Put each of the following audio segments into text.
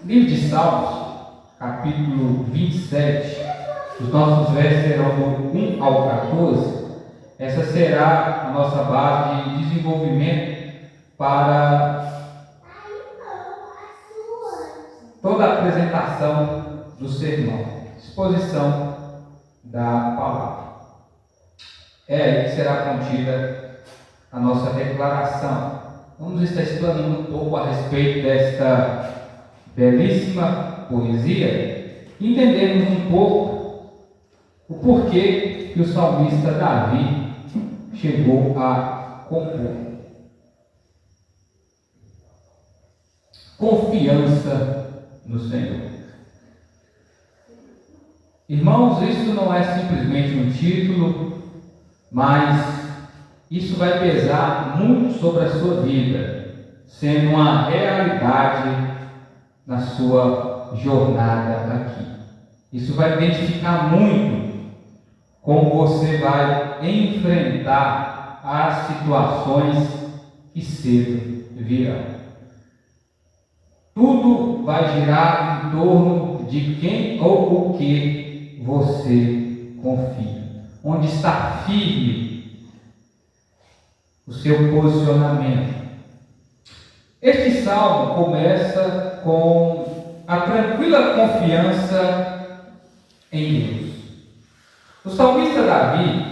Livro de Salmos, capítulo 27, os nossos versos serão do 1 ao 14. Essa será a nossa base de desenvolvimento para toda a apresentação do sermão, exposição da palavra. É aí que será contida a nossa declaração. Vamos estar explanando um pouco a respeito desta belíssima poesia, entendemos um pouco o porquê que o salmista Davi chegou a compor. Confiança no Senhor. Irmãos, isso não é simplesmente um título, mas isso vai pesar muito sobre a sua vida, sendo uma realidade na sua jornada aqui. Isso vai identificar muito como você vai enfrentar as situações que cedo virão. Tudo vai girar em torno de quem ou o que você confia. Onde está firme o seu posicionamento. Este salmo começa com a tranquila confiança em Deus. O salmista Davi,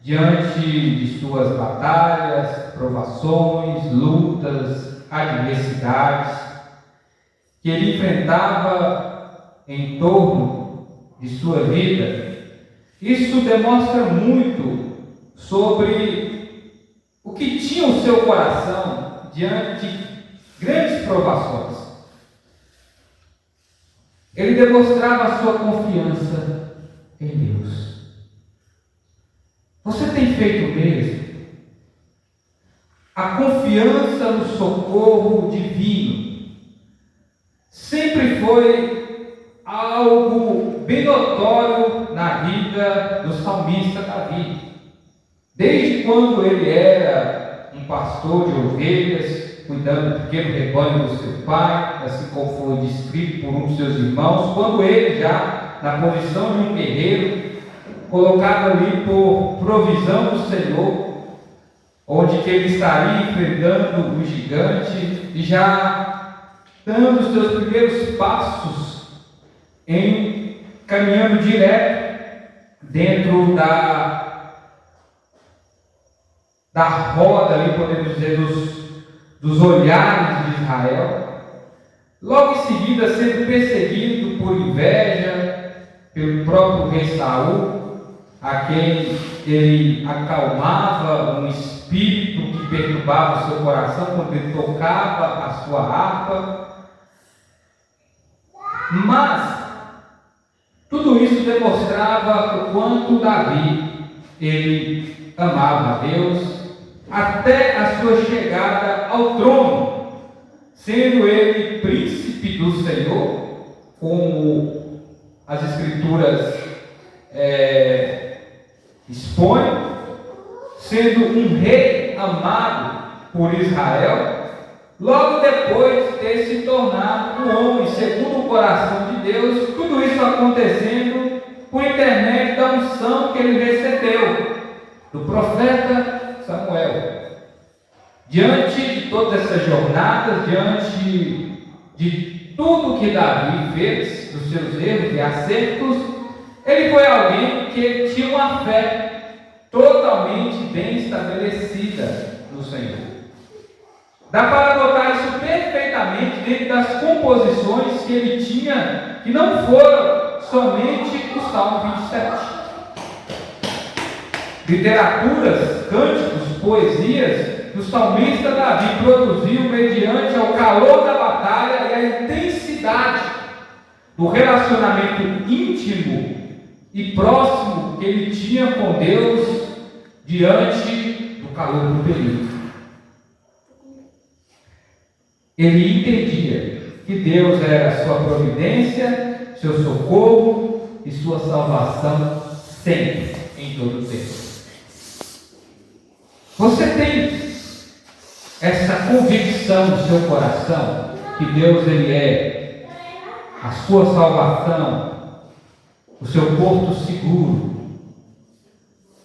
diante de suas batalhas, provações, lutas, adversidades, que ele enfrentava em torno de sua vida, isso demonstra muito sobre o que tinha o seu coração diante de grandes provações. Ele demonstrava a sua confiança em Deus. Você tem feito o mesmo? A confiança no socorro divino sempre foi algo bem notório na vida do salmista Davi. Desde quando ele era um pastor de ovelhas, cuidando do pequeno rebanho do seu pai, assim como foi descrito por um de seus irmãos, quando ele já, na posição de um guerreiro, colocado ali por provisão do Senhor, onde que ele estaria enfrentando o gigante e já dando os seus primeiros passos em caminhando direto dentro da roda ali, podemos dizer, dos olhares de Israel, logo em seguida sendo perseguido por inveja pelo próprio rei Saul, a quem ele acalmava um espírito que perturbava o seu coração quando ele tocava a sua harpa. Mas tudo isso demonstrava o quanto Davi ele amava a Deus, até a sua chegada ao trono, sendo ele príncipe do Senhor, como as Escrituras expõem, sendo um rei amado por Israel, logo depois de ter se tornado um homem segundo o coração de Deus, tudo isso acontecendo por intermédio da unção que ele recebeu do profeta Samuel. Diante de todas essas jornadas, diante de tudo que Davi fez, dos seus erros e acertos, ele foi alguém que tinha uma fé totalmente bem estabelecida no Senhor. Dá para notar isso perfeitamente dentro das composições que ele tinha, que não foram somente o Salmo 27. Literaturas, cânticos, poesias, o salmista Davi produziu mediante ao calor da batalha e a intensidade do relacionamento íntimo e próximo que ele tinha com Deus diante do calor do período. Ele entendia que Deus era a sua providência, seu socorro e sua salvação sempre, em todo o tempo. Você tem essa convicção no seu coração que Deus ele é a sua salvação, o seu porto seguro,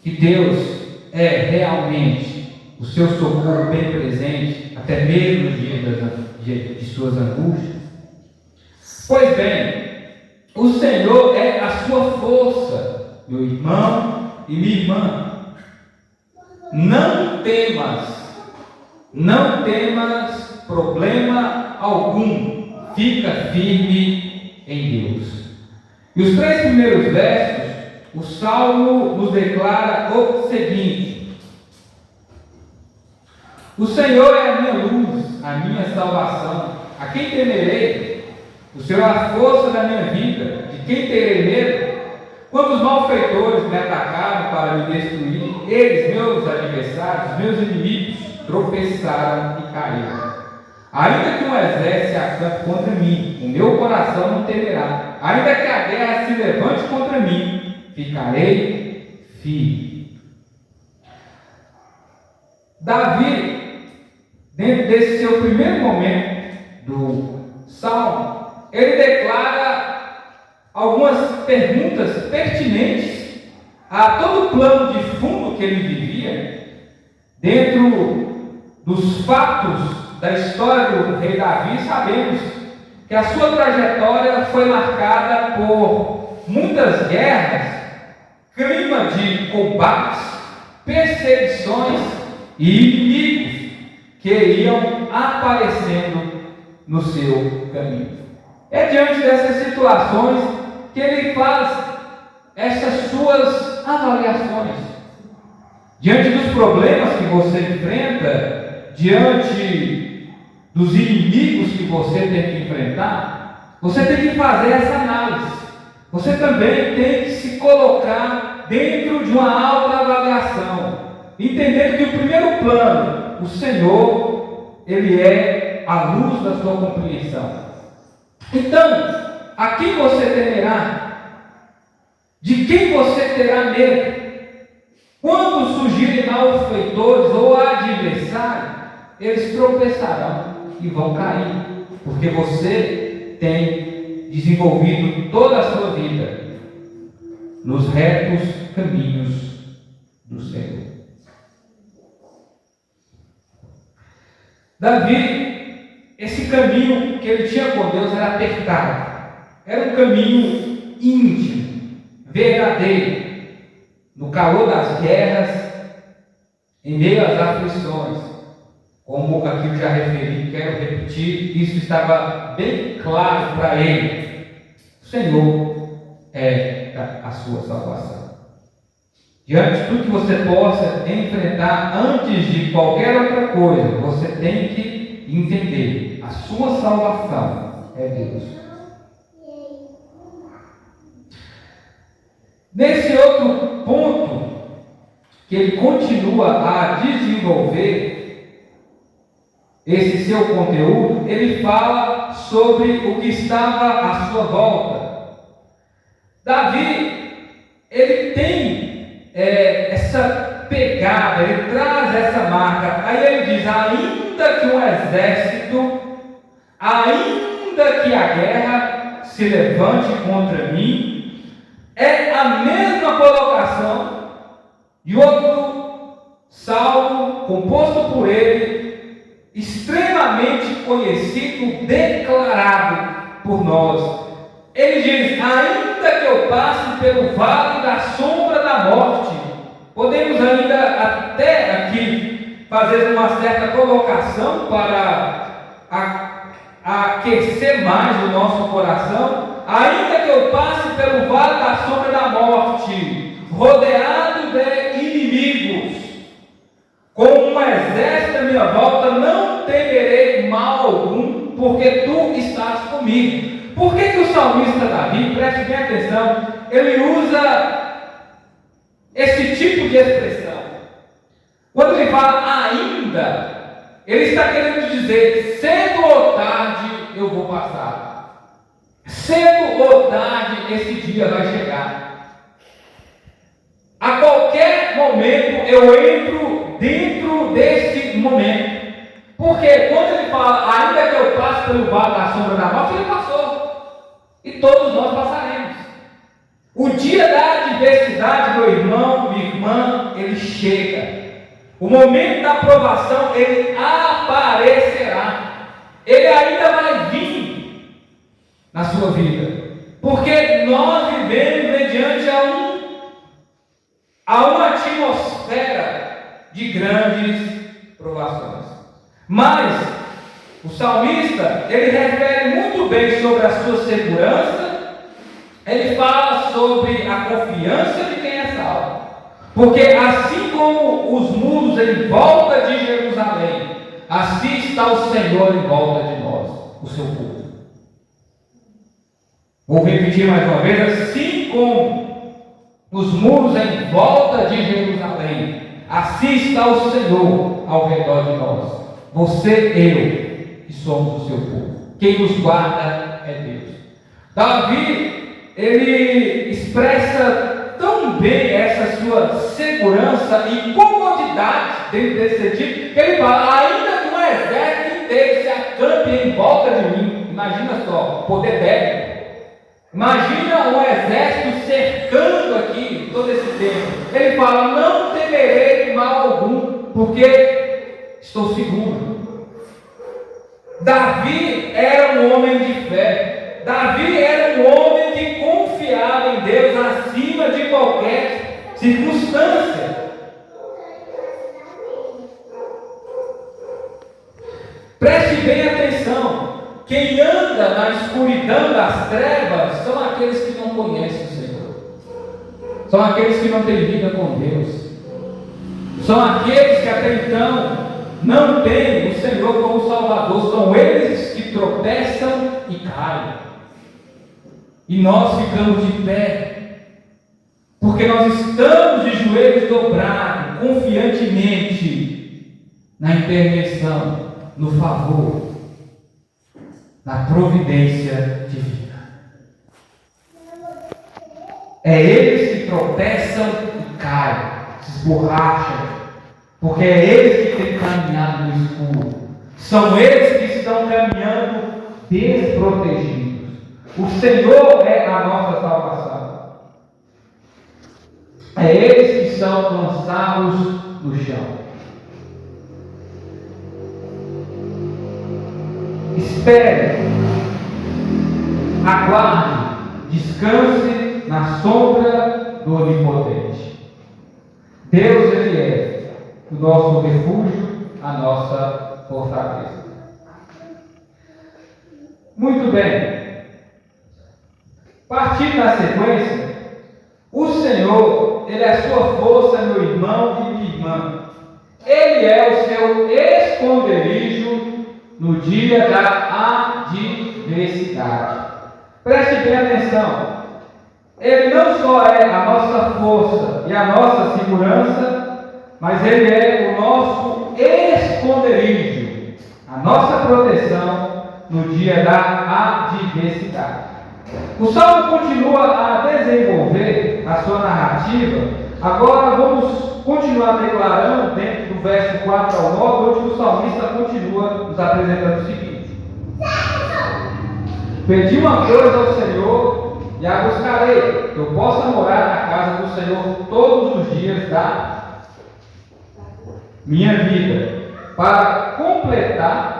que Deus é realmente o seu socorro bem presente, até mesmo nos dias de suas angústias. Pois bem, o Senhor é a sua força, meu irmão e minha irmã. Não temas problema algum, fica firme em Deus. E os 3 primeiros versos, o Salmo nos declara o seguinte: o Senhor é a minha luz, a minha salvação, a quem temerei? O Senhor é a força da minha vida, de quem terei medo? Quando os malfeitores me atacaram para me destruir, eles, meus adversários, meus inimigos, tropeçaram e caíram. Ainda que um exército se acampe contra mim, o meu coração não temerá. Ainda que a guerra se levante contra mim, ficarei firme. Davi, dentro desse seu primeiro momento do Salmo, ele declara algumas perguntas pertinentes a todo o plano de fundo que ele vivia, dentro dos fatos da história do rei Davi. Sabemos que a sua trajetória foi marcada por muitas guerras, clima de combates, perseguições e inimigos que iam aparecendo no seu caminho. É diante dessas situações que ele faz essas suas avaliações. Diante dos problemas que você enfrenta, diante dos inimigos que você tem que enfrentar, você tem que fazer essa análise. Você também tem que se colocar dentro de uma autoavaliação, entendendo que o primeiro plano, o Senhor, Ele é a luz da sua compreensão. Então, a quem você temerá? De quem você terá medo? Quando surgirem malfeitores ou adversários, eles tropeçarão e vão cair, porque você tem desenvolvido toda a sua vida nos retos caminhos do Senhor. Davi, esse caminho que ele tinha com Deus era apertado, era um caminho íntimo, verdadeiro, no calor das guerras, em meio às aflições. Como aqui eu já referi, quero repetir, isso estava bem claro para ele. O Senhor é a sua salvação. Diante de tudo que você possa enfrentar, antes de qualquer outra coisa, você tem que entender: a sua salvação é Deus. Nesse outro ponto, que ele continua a desenvolver esse seu conteúdo, ele fala sobre o que estava à sua volta. Davi, ele tem essa pegada, ele traz essa marca. Aí ele diz: ainda que um exército, ainda que a guerra se levante contra mim, é a mesma colocação de outro salmo composto por ele, extremamente conhecido, declarado por nós. Ele diz: ainda que eu passe pelo vale da sombra da morte. Podemos ainda até aqui fazer uma certa colocação para aquecer mais o nosso coração. Ainda que eu passe pelo vale da sombra da morte, rodeado de inimigos, com um exército à minha volta, não temerei mal algum, porque tu estás comigo. Por que o salmista Davi, preste bem atenção, ele usa esse tipo de expressão? Quando ele fala ainda, ele está querendo dizer: cedo ou tarde eu vou passar. Cedo ou tarde esse dia vai chegar. A qualquer momento eu entro dentro desse momento. Porque quando ele fala, ainda que eu passe pelo vale da sombra da morte, ele passou. meu irmão, minha irmã, ele chega. O momento da provação, ele aparecerá. Ele ainda vai vir na sua vida. Porque nós vivemos mediante a uma atmosfera de grandes provações. Mas o salmista, ele refere muito bem sobre a sua segurança. Ele fala sobre a confiança de quem é salvo. Porque assim como os muros em volta de Jerusalém, assim está o Senhor em volta de nós, o seu povo. Vou repetir mais uma vez: assim como os muros em volta de Jerusalém, assim está o Senhor ao redor de nós. Você, eu, que somos o seu povo. Quem nos guarda é Deus. Davi, ele expressa tão bem essa sua segurança e comodidade dentro desse sentido, que ele fala: ainda que um exército inteiro se acampe em volta de mim. Imagina só, poder bélico. Imagina um exército cercando aqui todo esse tempo. Ele fala: não temerei mal algum, porque estou seguro. Davi era um homem de fé. Davi era um homem que confiava em Deus acima de qualquer circunstância. Preste bem atenção. Quem anda na escuridão das trevas são aqueles que não conhecem o Senhor. São aqueles que não têm vida com Deus. São aqueles que até então não têm o Senhor como Salvador. São eles que tropeçam e caem. E nós ficamos de pé, porque nós estamos de joelhos dobrados, confiantemente, na intervenção, no favor, na providência divina. É eles que tropeçam e caem, se esborracham, porque é eles que têm caminhado no escuro. São eles que estão caminhando desprotegidos. O Senhor é a nossa salvação. É eles que são lançados no chão. Espere, aguarde, descanse na sombra do Onipotente. Deus, Ele é o nosso refúgio, a nossa fortaleza. Muito bem. Partindo da sequência, o Senhor, Ele é a sua força, meu irmão e minha irmã. Ele é o seu esconderijo no dia da adversidade. Preste bem atenção. Ele não só é a nossa força e a nossa segurança, mas Ele é o nosso esconderijo, a nossa proteção no dia da adversidade. O Salmo continua a desenvolver a sua narrativa. Agora vamos continuar declarando dentro do verso 4 ao 9, onde o salmista continua nos apresentando o seguinte: pedi uma coisa ao Senhor e a buscarei, que eu possa morar na casa do Senhor todos os dias da minha vida, para contemplar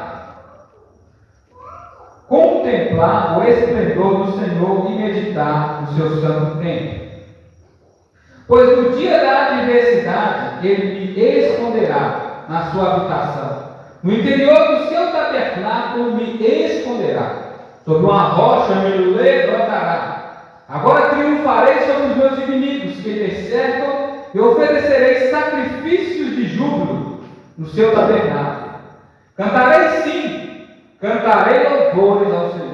o esplendor do Senhor e meditar no seu santo templo. Pois no dia da adversidade Ele me esconderá na sua habitação. No interior do seu tabernáculo me esconderá. Sobre uma rocha me levantará. Agora triunfarei sobre os meus inimigos que me cercam e oferecerei sacrifícios de júbilo no seu tabernáculo. Cantarei sim. Cantarei louvores ao Senhor.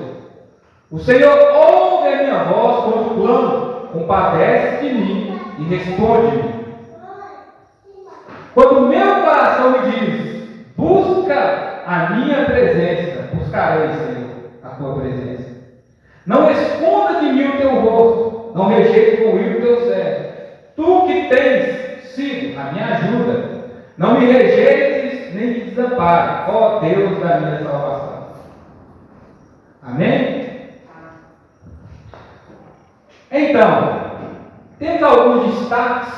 O Senhor ouve a minha voz quando clamo, compadece de mim e responde-me. Quando o meu coração me diz: busca a minha presença, buscarei, Senhor, a tua presença. Não esconda de mim o teu rosto, não rejeite com ira o teu servo. Tu que tens sido a minha ajuda, não me rejeites nem me desampare, ó Deus da minha salvação. Amém? Então, temos alguns destaques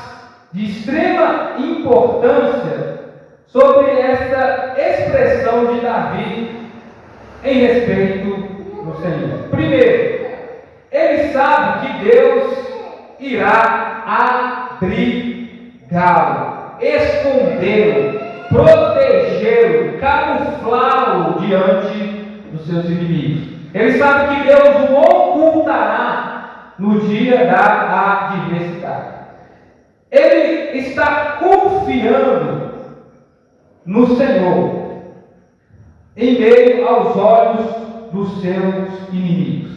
de extrema importância sobre essa expressão de Davi em respeito do Senhor. Primeiro, ele sabe que Deus irá abrigá-lo, escondê-lo, protegê-lo, camuflá-lo diante dos seus inimigos. Ele sabe que Deus o ocultará no dia da adversidade. Ele está confiando no Senhor em meio aos olhos dos seus inimigos.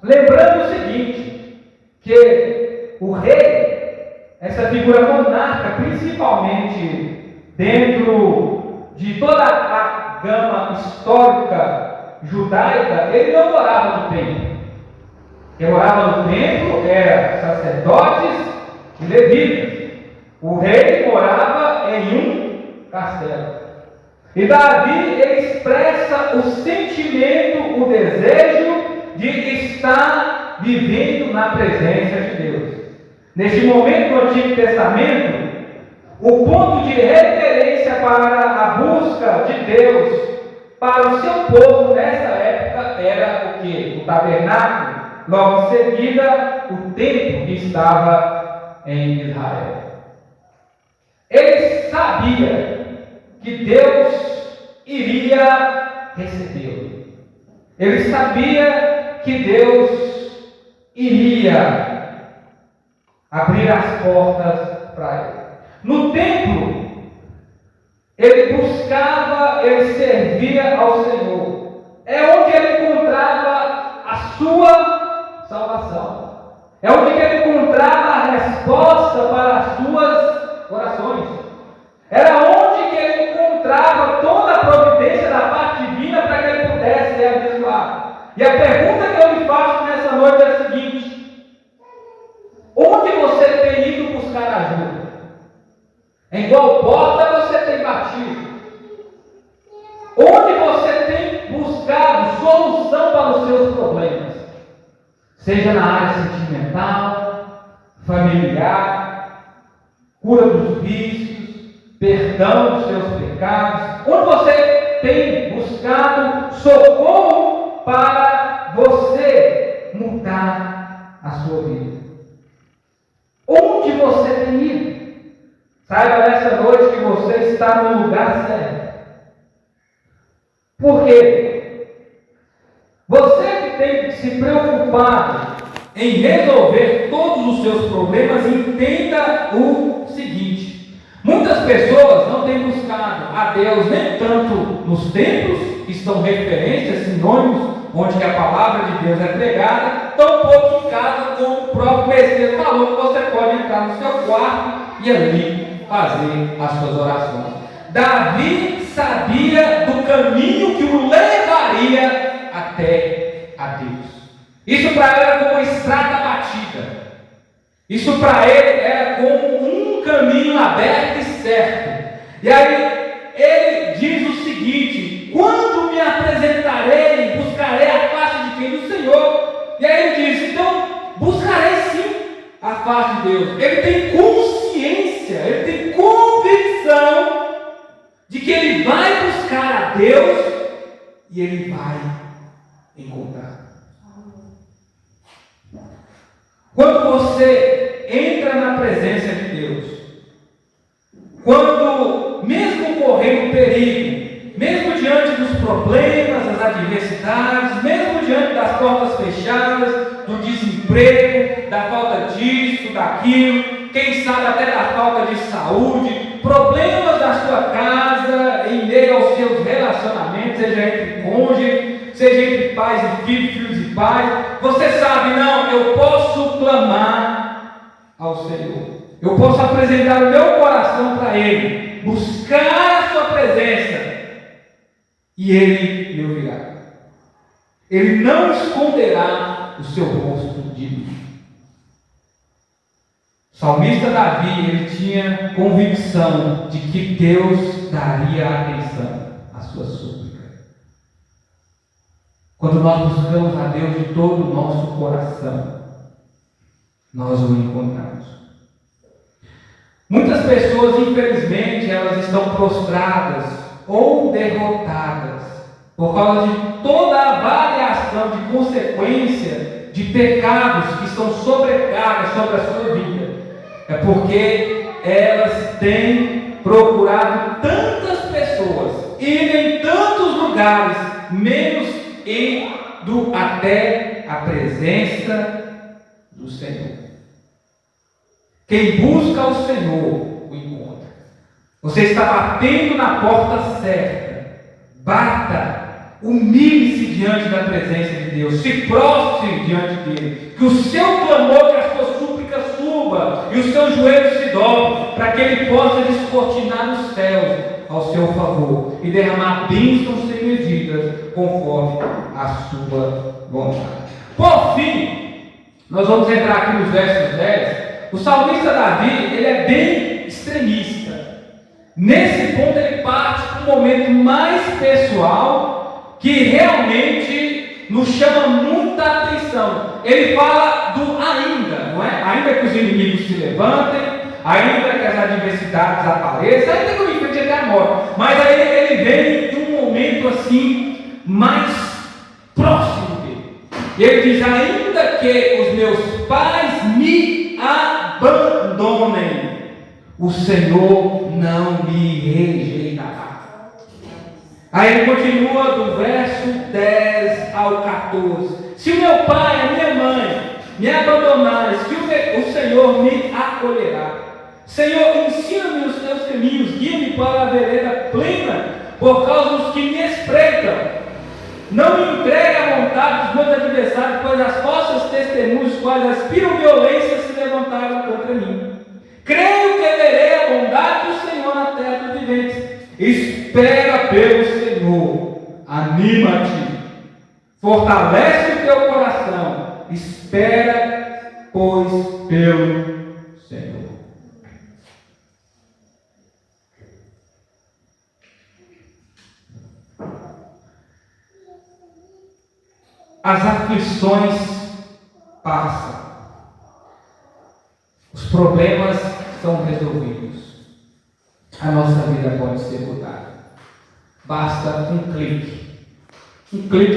Lembrando o seguinte, que o rei, essa figura monarca, principalmente dentro de toda a gama histórica judaica, ele não morava no templo. Quem morava no templo eram sacerdotes e levitas. O rei morava em um castelo. E Davi, ele expressa o sentimento, o desejo de estar vivendo na presença de Deus. Neste momento do Antigo Testamento, o ponto de referência para a busca de Deus para o seu povo nessa época era o quê? O tabernáculo, logo em seguida o templo que estava em Israel. Ele sabia que Deus iria recebê-lo. Ele sabia que Deus iria abrir as portas para ele. No templo, ele buscava, ele servia ao Senhor. É onde ele encontrava a sua salvação. É onde ele encontrava a resposta para as suas orações. Era onde que ele encontrava toda a providência da parte divina para que ele pudesse ser abençoado. E a pergunta que eu lhe faço nessa noite é a seguinte: onde você tem ido buscar ajuda? Em qual porta você tem batido? Onde você tem buscado solução para os seus problemas? Seja na área sentimental, familiar, cura dos vícios, perdão dos seus pecados. Onde você tem buscado socorro para você mudar a sua vida? Onde você tem ido? Saiba nessa noite que você está no lugar certo. Por quê? Você que tem se preocupado em resolver todos os seus problemas, entenda o seguinte: muitas pessoas não têm buscado a Deus nem tanto nos templos, que são referências, sinônimos, onde que a palavra de Deus é pregada, tampouco em casa, como o próprio Messias falou, que você pode entrar no seu quarto e ali fazer as suas orações. Davi sabia do caminho que o levaria até a Deus. Isso para ele era como uma estrada batida. Isso para ele era como um caminho aberto e certo. E aí ele diz o seguinte: quando me apresentarei, buscarei a face de quem? Do Senhor. E aí ele diz: então buscarei sim a face de Deus. Ele tem consciência, ele tem convicção de que ele vai buscar a Deus e ele vai encontrar. Quando você entra na presença de Deus, quando mesmo correndo perigo, mesmo diante dos problemas, das adversidades, mesmo diante das portas fechadas, do desemprego, da falta disso, daquilo, quem sabe até da falta de saúde, problemas da sua casa, em meio aos seus relacionamentos, seja entre cônjuge, seja entre pais e filhos, filhos e pais, você sabe, não, eu posso clamar ao Senhor, eu posso apresentar o meu coração para Ele, buscar a sua presença, e Ele me ouvirá. Ele não esconderá o seu rosto de mim. O salmista Davi, ele tinha convicção de que Deus daria atenção à sua súplica. Quando nós buscamos a Deus de todo o nosso coração, nós o encontramos. Muitas pessoas, infelizmente, elas estão prostradas ou derrotadas por causa de toda a variação de consequência de pecados que estão sobrecargas sobre a sua vida. É porque elas têm procurado tantas pessoas, indo em tantos lugares, menos indo até a presença do Senhor. Quem busca o Senhor o encontra. Você está batendo na porta certa. Bata, humilhe-se diante da presença de Deus, se prostre diante dele, que o seu clamor, que a sua súplica suba e os seus joelhos se dobrem, para que ele possa descortinar os céus ao seu favor e derramar bênçãos sem medidas conforme a sua vontade. Por fim, nós vamos entrar aqui nos versos 10. O salmista Davi, ele é bem extremista. Nesse ponto ele parte para um momento mais pessoal, que realmente nos chama muita atenção. Ele fala do ainda, não é? Ainda que os inimigos se levantem, ainda que as adversidades apareçam, ainda que o enfrente até a morte. Mas aí ele vem de um momento assim, mais próximo dele. E ele diz: ainda que os meus pais me abandonem, o Senhor não me rejeitará. Aí ele continua do verso 10 ao 14: se o meu pai e a minha mãe me abandonarem, o Senhor me acolherá. Senhor, ensina-me os teus caminhos, guia-me para a vereda plena, por causa dos que me espreitam. Não me entregue à vontade dos meus adversários, pois as falsas testemunhas, quais aspiram violência, se levantaram contra mim. Creio que verei a bondade do Senhor na terra dos viventes. Espera pelo Senhor, anima-te, fortalece o teu coração, espera, pois, pelo Senhor. As aflições passam, os problemas são resolvidos, a nossa vida pode ser mudada. Basta um clique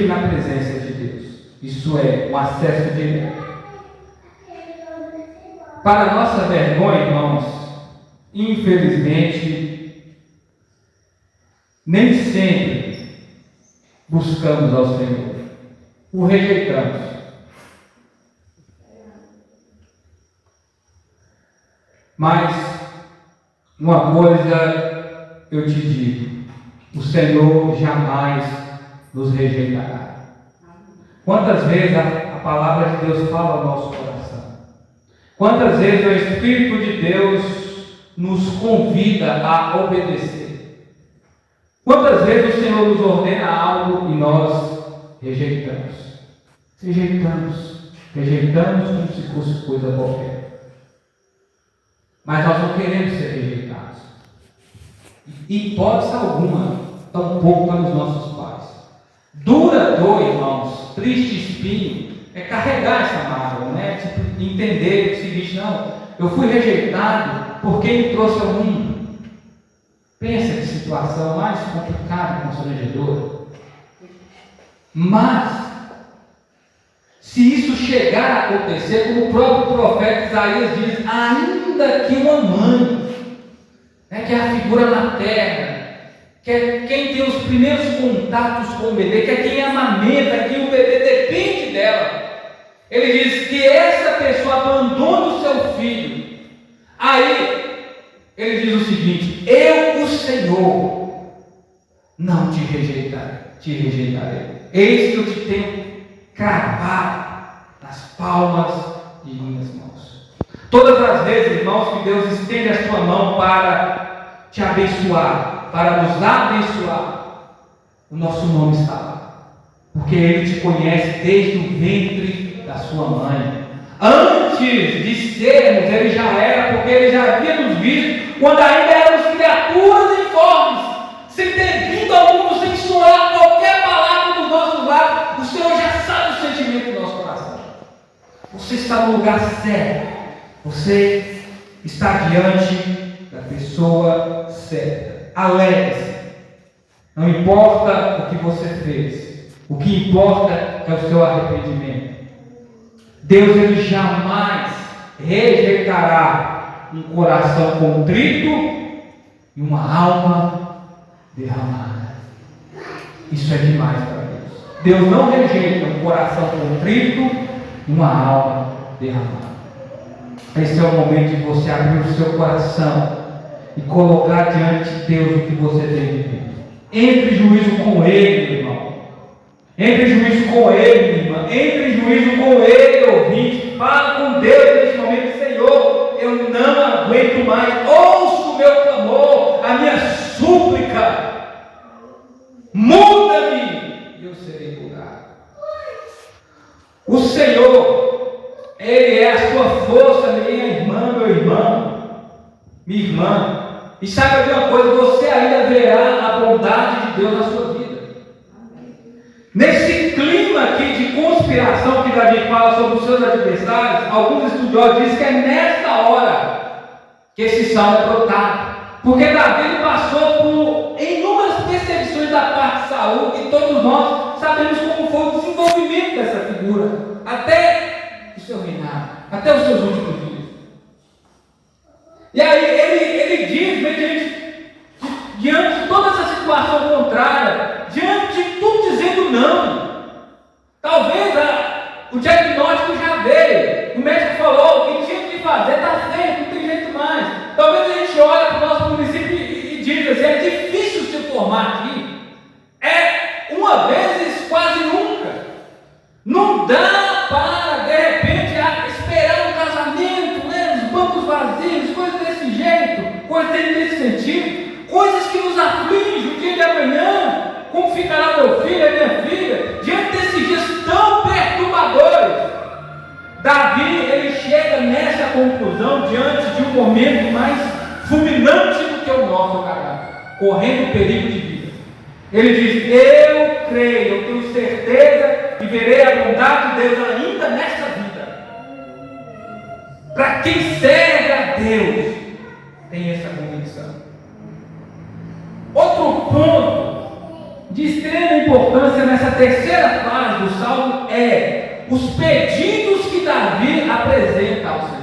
na presença de Deus. Isso é um acesso direto. Para nossa vergonha, irmãos, infelizmente, nem sempre buscamos ao Senhor. O rejeitamos. Mas uma coisa eu te digo: o Senhor jamais nos rejeitará. Quantas vezes a palavra de Deus fala ao nosso coração? Quantas vezes o Espírito de Deus nos convida a obedecer? Quantas vezes o Senhor nos ordena algo e nós rejeitamos? Rejeitamos como se fosse coisa qualquer. Mas nós não queremos ser rejeitados. Em hipótese alguma, tampouco pelos nossos pais. Dura dor, irmãos, triste espinho, é carregar essa mágoa, né? Tipo, entender o seguinte: não, eu fui rejeitado porque me trouxe ao mundo. Pensa que situação mais complicada, constrangedora. Mas, se isso chegar a acontecer, como o próprio profeta Isaías diz, ainda que uma mãe, que é a figura materna, que é quem tem os primeiros contatos com o bebê, que é quem amamenta, que o bebê depende dela, ele diz que essa pessoa abandona o seu filho. Aí ele diz o seguinte: eu, o Senhor, não te rejeitarei. Eis que eu te tenho cravado nas palmas de minhas mãos. Todas as vezes, irmãos, que Deus estende a sua mão para te abençoar, para nos abençoar, o nosso nome está lá, porque Ele te conhece desde o ventre da sua mãe. Antes de sermos, Ele já era, porque Ele já havia nos visto quando ainda éramos criaturas informes, sem ter vindo ao mundo, sem soar qualquer palavra dos nossos lábios. O Senhor já sabe o sentimento do nosso coração. Você está no lugar certo. Você está diante da pessoa certa. Alegre-se. Não importa o que você fez. O que importa é o seu arrependimento. Deus, ele jamais rejeitará um coração contrito e uma alma derramada. Isso é demais para Deus. Deus não rejeita um coração contrito e uma alma derramada. Esse é o momento de você abrir o seu coração e colocar diante de Deus o que você tem vivido. Entre em juízo com Ele, meu irmão. Entre em juízo com Ele, minha irmã. Entre em juízo com Ele, ouvinte. Fala com Deus neste momento. Senhor, eu não aguento mais. Ouça o meu clamor, a minha súplica. Muda-me e eu serei curado. O Senhor, Ele é a sua força, minha irmã, meu irmão, minha irmã. E saiba de uma coisa, você ainda verá a bondade de Deus na sua vida. Nesse clima aqui de conspiração que Davi fala sobre os seus adversários, alguns estudiosos dizem que é nesta hora que esse salmo é brotado. Porque Davi passou por inúmeras perseguições da parte de Saul, e todos nós sabemos como foi o desenvolvimento dessa figura, até o seu reinado, até os seus últimos dias. E aí ele diz, diante de toda essa situação contrária, diante de tudo dizendo não, talvez o diagnóstico já veio, o médico falou, o que tinha que fazer está feito, não tem jeito mais. Talvez a gente olhe para o nosso município e diga assim, é difícil se formar aqui, é uma vez quase nunca, não dá para de repente esperar um casamento, né? Os bancos vazios, coisas desse jeito, coisas desse sentido, coisas que nos afligem o dia de amanhã. Como ficará meu filho e minha filha diante desses dias tão perturbadores? Davi, ele chega nessa conclusão diante de um momento mais fulminante do que o nosso caráter, correndo perigo de vida. Ele diz, eu creio, eu tenho certeza que verei a bondade de Deus ainda nesta vida. Para quem serve a Deus, tem essa convicção. Outro ponto de extrema importância nessa terceira fase do Salmo é os pedidos que Davi apresenta ao Senhor.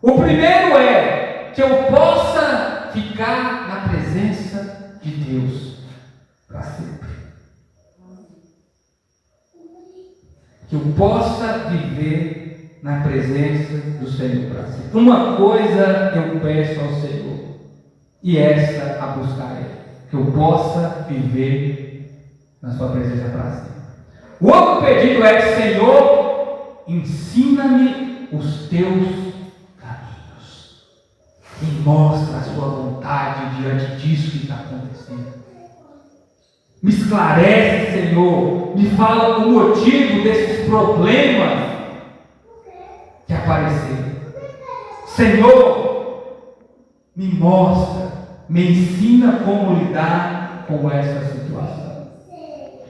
O primeiro é que eu possa ficar na presença de Deus para sempre. Que eu possa viver na presença do Senhor para sempre. Uma coisa eu peço ao Senhor, e essa a buscarei, que eu possa viver na sua presença para sempre. O outro pedido é, Senhor, ensina-me os teus caminhos e mostra a sua vontade diante disso que está acontecendo. Me esclarece, Senhor, me fala o motivo desses problemas que apareceram. Senhor, me mostra, me ensina como lidar com essa situação.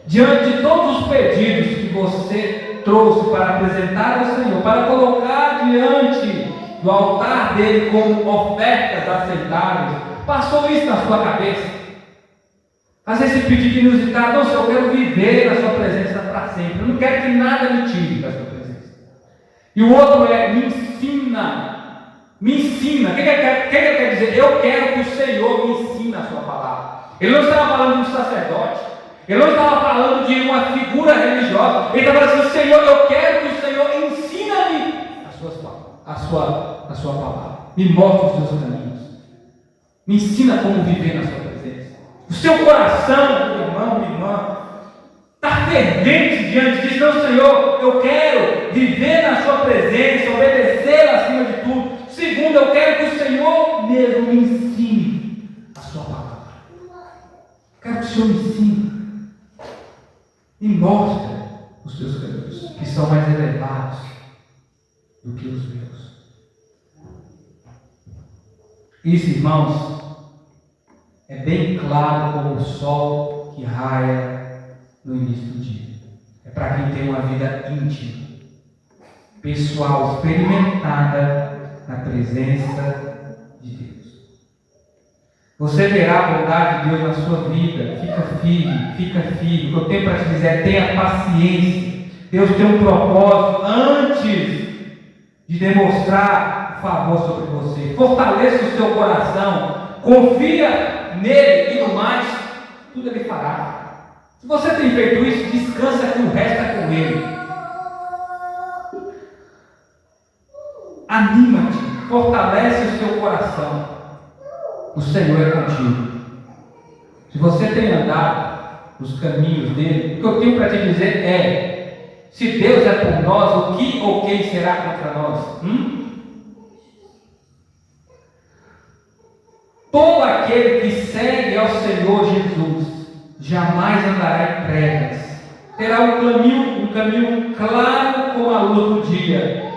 Diante de todos os pedidos que você trouxe para apresentar ao Senhor, para colocar diante do altar dele como ofertas aceitáveis, passou isso na sua cabeça? Fazer esse pedido inusitado, Senhor, eu quero viver na sua presença para sempre, eu não quero que nada me tire da sua presença. E o outro é, me ensina. Me ensina. O que ele quer dizer? Eu quero que o Senhor me ensine a sua palavra. Ele não estava falando de um sacerdote. Ele não estava falando de uma figura religiosa. Ele estava falando assim, Senhor, eu quero que o Senhor ensina-me a sua palavra. Me mostre os seus caminhos. Me ensina como viver na sua presença. O seu coração, meu irmão, minha irmã, está fervente diante disso. Não, Senhor, eu quero viver na sua presença, obedecer acima de tudo. Segundo, eu quero que o Senhor mesmo me ensine a sua palavra. Quero que o Senhor me ensine. E mostre os teus caminhos, que são mais elevados do que os meus. Isso, irmãos, é bem claro como o sol que raia no início do dia. É para quem tem uma vida íntima pessoal, experimentada na presença de Deus. Você verá a bondade de Deus na sua vida. Fica firme. O que eu tenho para te dizer é: tenha paciência. Deus tem um propósito antes de demonstrar o favor sobre você. Fortaleça o seu coração, confia nele e no mais, tudo ele fará. Se você tem feito isso, descansa que o resto é com ele. Anima-te, fortalece o seu coração. O Senhor é contigo. Se você tem andado nos caminhos dele, o que eu tenho para te dizer é: se Deus é por nós, o que ou quem será contra nós? Todo aquele que segue ao Senhor Jesus jamais andará em trevas. Terá um caminho claro como a luz do dia.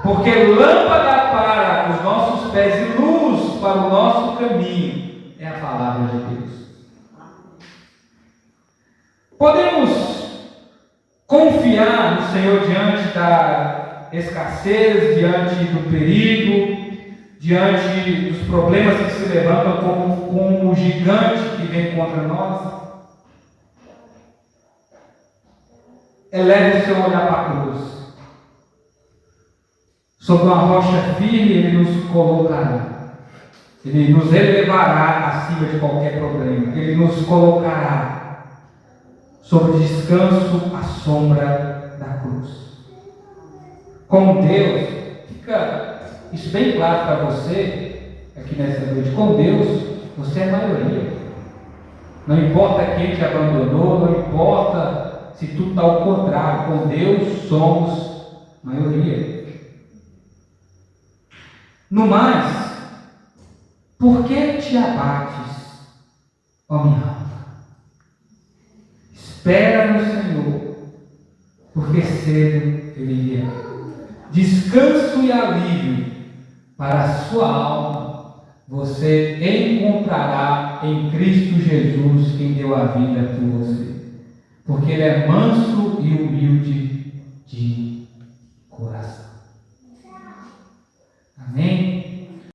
Porque lâmpada para os nossos pés e luz para o nosso caminho é a palavra de Deus. Podemos confiar no Senhor diante da escassez, diante do perigo, diante dos problemas que se levantam como um gigante que vem contra nós. Eleve o seu olhar para a cruz. Sobre uma rocha firme ele nos colocará. Ele nos elevará acima de qualquer problema. Ele nos colocará sobre descanso à sombra da cruz. Com Deus, fica isso bem claro para você aqui nessa noite. Com Deus, você é maioria. Não importa quem te abandonou, não importa se tudo está ao contrário. Com Deus somos maioria. No mais, por que te abates, ó minha alma? Espera no Senhor, porque cedo Ele virá. Descanso e alívio para a sua alma você encontrará em Cristo Jesus, quem deu a vida por você. Porque Ele é manso e humilde de coração.